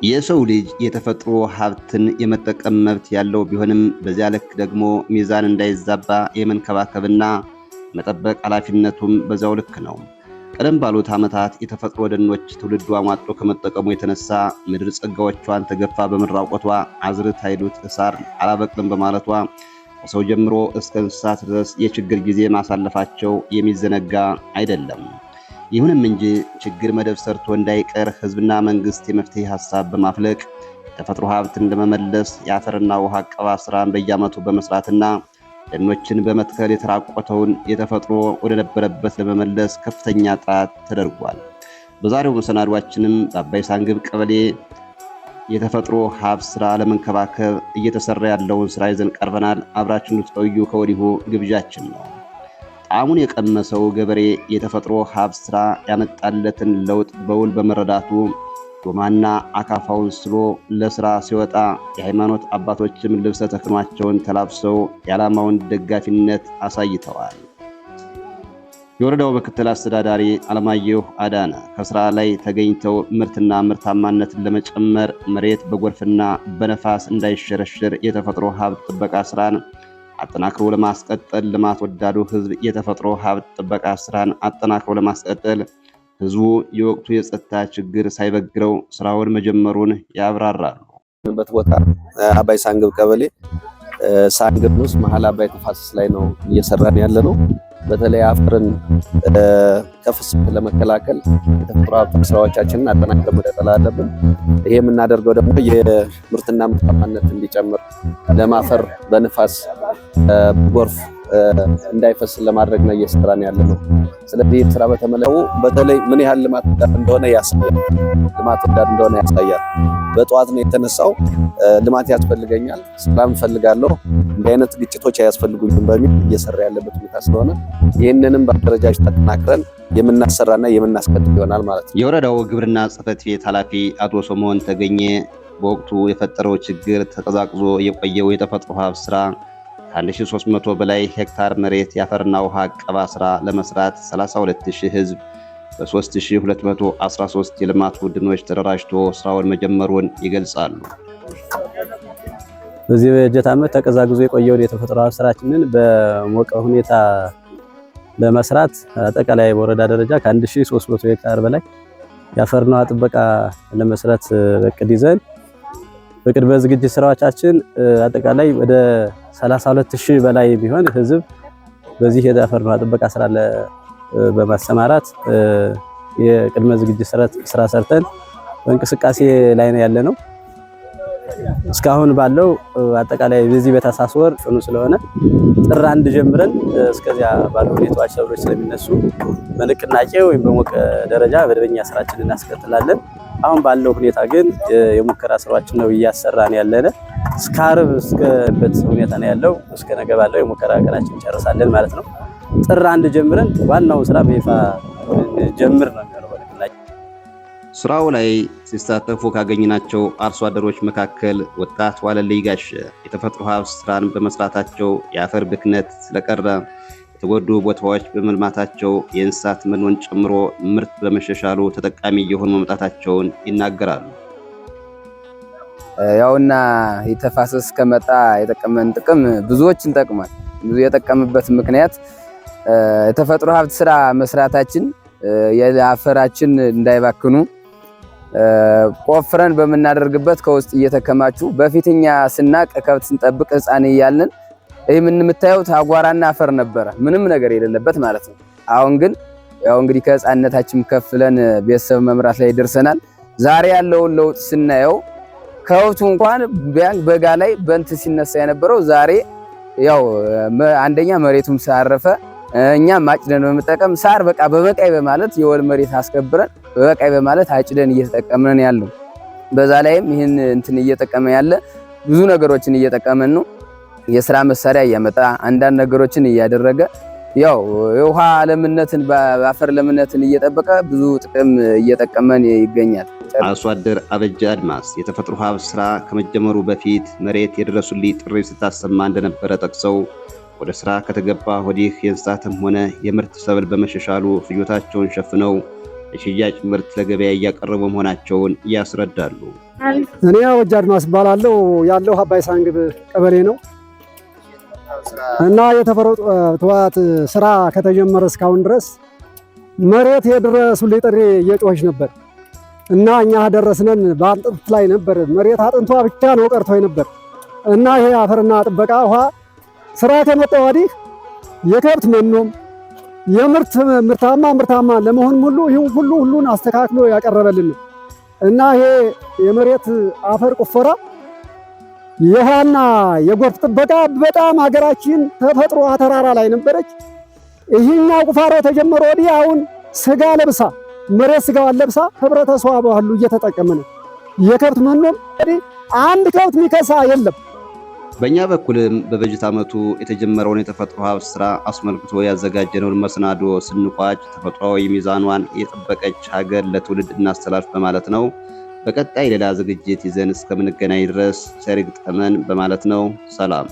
የሰው ልጅ የተፈጥሮ ሀብትን የመጠቀም መብት ያለው ቢሆንም በዚያ ልክ ደግሞ ሚዛን እንዳይዛባ የመንከባከብና መጠበቅ ኃላፊነቱም በዛው ልክ ነው። ቀደም ባሉት ዓመታት የተፈጥሮ ደኖች ትውልዱ አሟጦ ከመጠቀሙ የተነሳ ምድር ጸጋዎቿን ተገፋ በመራቆቷ አዝርዕት አይሉት ሳር አላበቅልም በማለቷ ከሰው ጀምሮ እስከ እንስሳት ድረስ የችግር ጊዜ ማሳለፋቸው የሚዘነጋ አይደለም። ይሁንም እንጂ ችግር መደብ ሰርቶ እንዳይቀር ሕዝብና መንግስት የመፍትሄ ሐሳብ በማፍለቅ የተፈጥሮ ሀብትን ለመመለስ የአፈርና ውሃ አቀባ ስራን በየዓመቱ በመስራትና ደኖችን በመትከል የተራቆተውን የተፈጥሮ ወደ ነበረበት ለመመለስ ከፍተኛ ጥረት ተደርጓል። በዛሬው መሰናዷችንም በአባይ ሳንግብ ቀበሌ የተፈጥሮ ሀብት ስራ ለመንከባከብ እየተሰራ ያለውን ስራ ይዘን ቀርበናል። አብራችሁን ልትቆዩ ከወዲሁ ግብዣችን ነው። ጣዕሙን የቀመሰው ገበሬ የተፈጥሮ ሀብት ስራ ያመጣለትን ለውጥ በውል በመረዳቱ ዶማና አካፋውን ስሎ ለስራ ሲወጣ የሃይማኖት አባቶችም ልብሰ ተክህኗቸውን ተላብሰው የዓላማውን ደጋፊነት አሳይተዋል። የወረዳው ምክትል አስተዳዳሪ አለማየሁ አዳነ ከስራ ላይ ተገኝተው ምርትና ምርታማነትን ለመጨመር መሬት በጎርፍና በነፋስ እንዳይሸረሸር የተፈጥሮ ሀብት ጥበቃ ስራን አጠናክሮ ለማስቀጠል ልማት ወዳዱ ህዝብ የተፈጥሮ ሀብት ጥበቃ ስራን አጠናክሮ ለማስቀጠል ህዝቡ የወቅቱ የጸጥታ ችግር ሳይበግረው ስራውን መጀመሩን ያብራራሉ። ቦታ አባይ ሳንግብ ቀበሌ ሳንግብ ንስ መሃል አባይ ተፋሰስ ላይ ነው እየሰራን ያለ ነው። በተለይ አፈርን ከፍስክ ለመከላከል የተፈጥሮ ሀብት ስራዎቻችንን አጠናክረን መቀጠል አለብን። ይሄ የምናደርገው ደግሞ የምርትና ምርታማነት እንዲጨምር ለማፈር በንፋስ ጎርፍ እንዳይፈስ ለማድረግ ነው እየሰራን ያለ ነው። ስለዚህ ስራ በተለይ ምን ያህል ልማት እንደሆነ ያሳያል። በጠዋት ነው የተነሳው። ልማት ያስፈልገኛል፣ ሰላም ፈልጋለሁ፣ እንዲህ አይነት ግጭቶች አያስፈልጉኝም በሚል እየሰራ ያለበት ሁኔታ ስለሆነ ይህንንም በአደረጃጀት ተጠናክረን የምናሰራና የምናስቀጥል ይሆናል ማለት ነው። የወረዳው ግብርና ጽሕፈት ቤት ኃላፊ አቶ ሶሞን ተገኘ በወቅቱ የፈጠረው ችግር ተቀዛቅዞ የቆየው የተፈጥሮ ሀብት ስራ ከ1300 በላይ ሄክታር መሬት የአፈርና ውሃ አቀባ ስራ ለመስራት 32000 ህዝብ በ3213 የልማት ቡድኖች ተደራጅቶ ስራውን መጀመሩን ይገልጻሉ። በዚህ በጀት ዓመት ተቀዛቅዞ የቆየውን የተፈጥሮ ሀብት ስራችንን በሞቀ ሁኔታ ለመስራት አጠቃላይ በወረዳ ደረጃ ከ1300 ሄክታር በላይ የአፈርና ውሃ ጥበቃ ለመስራት በቅድ ይዘን በቅድመ ዝግጅት ስራዎቻችን አጠቃላይ ወደ 32000 በላይ ቢሆን ህዝብ በዚህ የአፈርና ውሃ ጥበቃ ስራ በማሰማራት የቅድመ ዝግጅት ስራ ሰርተን በእንቅስቃሴ ላይ ነው ያለነው። እስካሁን ባለው አጠቃላይ በዚህ በታህሳስ ወር ጽኑ ስለሆነ ጥር 1 ጀምረን እስከዚያ ባለው ሁኔታዎች ሰብሎች ስለሚነሱ በንቅናቄ ወይም በሞቀ ደረጃ መደበኛ ስራችንን እናስቀጥላለን። አሁን ባለው ሁኔታ ግን የሙከራ ስራዎችን ነው እያሰራን ያለነ። እስከ ዓርብ እስከበት ሁኔታ ነው ያለው። እስከ ነገ ባለው የሙከራ ቀናችን እንጨርሳለን ማለት ነው። ጥር 1 ጀምረን ዋናው ስራ በይፋ ጀምር ነው የሚሆነው። ስራው ላይ ሲሳተፉ ካገኘናቸው አርሶ አደሮች መካከል ወጣት ዋለልይ ጋሽ የተፈጥሮ ሀብት ስራን በመስራታቸው የአፈር ብክነት ስለቀረ የተጎዱ ቦታዎች በመልማታቸው የእንስሳት መኖን ጨምሮ ምርት በመሻሻሉ ተጠቃሚ የሆኑ መምጣታቸውን ይናገራሉ። ያውና የተፋሰስ ከመጣ የጠቀመን ጥቅም ብዙዎችን ጠቅሟል። ብዙ የጠቀምበት ምክንያት የተፈጥሮ ሀብት ስራ መስራታችን የአፈራችን እንዳይባክኑ ቆፍረን በመናደርግበት ከውስጥ እየተከማቹ በፊትኛ ስናቅ ከብት ስንጠብቅ ህፃን እያልን ይሄ ምን የምታዩት አጓራና አፈር ነበረ፣ ምንም ነገር የሌለበት ማለት ነው። አሁን ግን ያው እንግዲህ ከህፃንነታችን ከፍለን ቤተሰብ መምራት ላይ ደርሰናል። ዛሬ ያለውን ለውጥ ስናየው ከብቱ እንኳን ቢያንስ በጋ ላይ በእንት ሲነሳ የነበረው ዛሬ ያው አንደኛ መሬቱም ሳረፈ እኛም አጭደን በመጠቀም ሳር በቃ በበቃይ በማለት የወል መሬት አስከብረን በበቃይ በማለት አጭደን እየተጠቀመን ያለው። በዛ ላይም ይሄን እንትን እየተጠቀመ ያለ ብዙ ነገሮችን እየተጠቀመን ነው። የስራ መሳሪያ እያመጣ አንዳንድ ነገሮችን እያደረገ ያው የውሃ ለምነትን በአፈር ለምነትን እየጠበቀ ብዙ ጥቅም እየተጠቀመን ይገኛል። አርሶ አደር አበጀ አድማስ የተፈጥሮ ሀብት ስራ ከመጀመሩ በፊት መሬት የደረሱልኝ ጥሪ ስታሰማ እንደነበረ ጠቅሰው ወደ ስራ ከተገባ ወዲህ የእንስሳትም ሆነ የምርት ሰብል በመሻሻሉ ፍጆታቸውን ሸፍነው የሽያጭ ምርት ለገበያ እያቀረቡ መሆናቸውን ያስረዳሉ። እኔ ወጃ አድማስ እባላለሁ። ያለው አባይ ሳንግብ ቀበሌ ነው እና የተፈጥሮ እጽዋት ስራ ከተጀመረ እስካሁን ድረስ መሬት የደረሱልኝ ጥሪ እየጮኸች ነበር እና እኛ ደረስነን በአጥንት ላይ ነበር። መሬት አጥንቷ ብቻ ነው ቀርቶኝ ነበር እና ይሄ አፈርና ጥበቃ ውሃ ስራ ከመጣ ወዲህ የከብት መኖም ምርታማ ለመሆን ሁሉን አስተካክሎ ያቀረበልን እና ይሄ የመሬት አፈር ቁፈራ የውሃና የጎርፍ ጥበቃ በጣም ሀገራችን ተፈጥሮ ተራራ ላይ ነበረች። ይህኛው ቁፋሮ ተጀመረ ወዲህ አሁን ስጋ ለብሳ መሬት ስጋዋን ለብሳ ህብረተሰቡ ሁሉ እየተጠቀመ ነው። የከብት መኖም አንድ ከብት የሚከሳ የለም። በእኛ በኩልም በበጀት ዓመቱ የተጀመረውን የተፈጥሮ ሀብት ስራ አስመልክቶ ያዘጋጀነውን መሰናዶ ስንቋጭ ተፈጥሯዊ ሚዛኗን የጠበቀች ሀገር ለትውልድ እናስተላልፍ በማለት ነው። በቀጣይ ሌላ ዝግጅት ይዘን እስከምንገናኝ ድረስ ቸር ይግጠመን በማለት ነው። ሰላም።